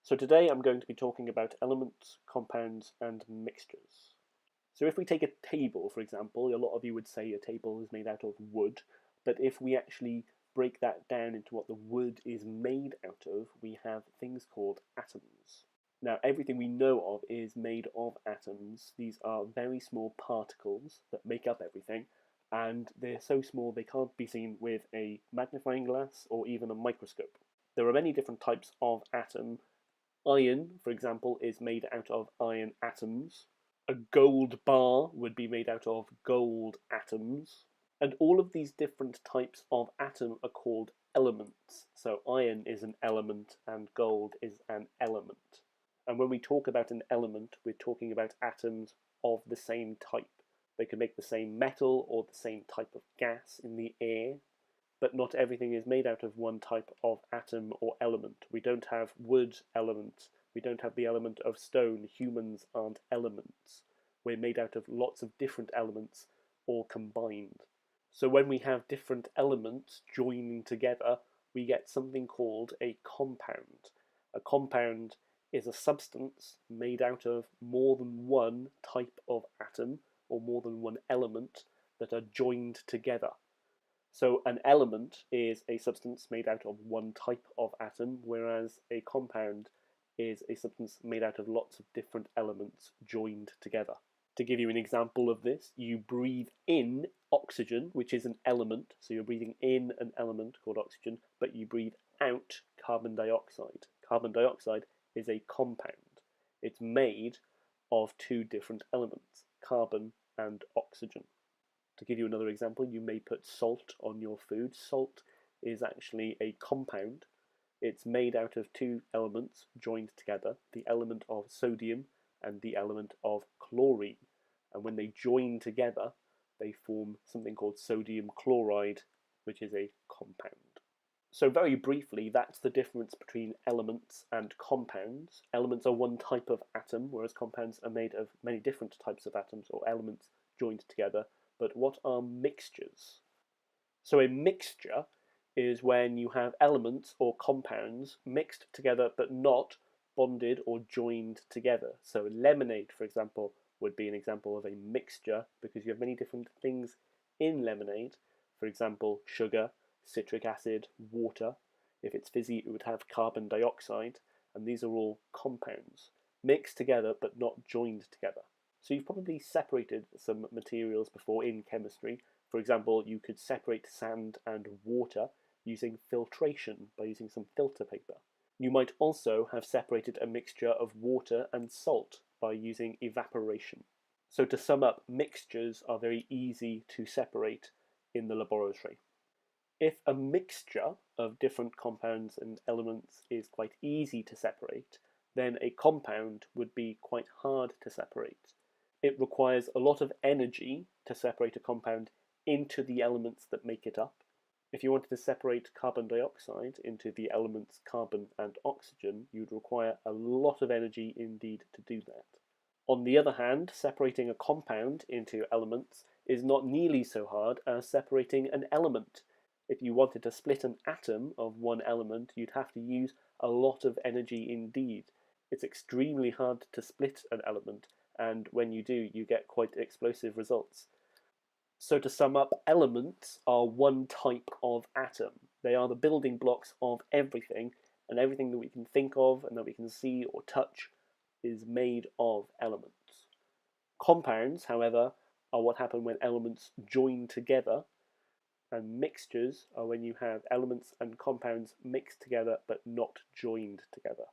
So today I'm going to be talking about elements, compounds, and mixtures. So if we take a table, for example, a lot of you would say a table is made out of wood, but if we actually break that down into what the wood is made out of, we have things called atoms. Now, everything we know of is made of atoms. These are very small particles that make up everything, and they're so small they can't be seen with a magnifying glass or even a microscope. There are many different types of atom. Iron, for example, is made out of iron atoms. A gold bar would be made out of gold atoms. And all of these different types of atom are called elements. So iron is an element and gold is an element. And when we talk about an element, we're talking about atoms of the same type. They can make the same metal or the same type of gas in the air, but not everything is made out of one type of atom or element. We don't have wood elements. We don't have the element of stone. Humans aren't elements. We're made out of lots of different elements, all combined. So when we have different elements joining together, we get something called a compound. A compound is a substance made out of more than one type of atom or more than one element that are joined together. So an element is a substance made out of one type of atom, whereas a compound is a substance made out of lots of different elements joined together. To give you an example of this, you breathe in oxygen, which is an element, so you're breathing in an element called oxygen, but you breathe out carbon dioxide. Carbon dioxide is a compound. It's made of two different elements, carbon and oxygen. To give you another example, you may put salt on your food. Salt is actually a compound. It's made out of two elements joined together, the element of sodium and the element of chlorine. And when they join together, they form something called sodium chloride, which is a compound. So very briefly, that's the difference between elements and compounds. Elements are one type of atom, whereas compounds are made of many different types of atoms or elements joined together. But what are mixtures? So a mixture is when you have elements or compounds mixed together but not bonded or joined together. So lemonade, for example, would be an example of a mixture because you have many different things in lemonade. For example, sugar, citric acid, water. If it's fizzy, it would have carbon dioxide, and these are all compounds mixed together but not joined together. So you've probably separated some materials before in chemistry. For example, you could separate sand and water using filtration by using some filter paper. You might also have separated a mixture of water and salt by using evaporation. So to sum up, mixtures are very easy to separate in the laboratory. If a mixture of different compounds and elements is quite easy to separate, then a compound would be quite hard to separate. It requires a lot of energy to separate a compound into the elements that make it up. If you wanted to separate carbon dioxide into the elements carbon and oxygen, you'd require a lot of energy indeed to do that. On the other hand, separating a compound into elements is not nearly so hard as separating an element. If you wanted to split an atom of one element, you'd have to use a lot of energy indeed. It's extremely hard to split an element, and when you do, you get quite explosive results. So to sum up, elements are one type of atom. They are the building blocks of everything, and everything that we can think of and that we can see or touch is made of elements. Compounds, however, are what happen when elements join together, and mixtures are when you have elements and compounds mixed together but not joined together.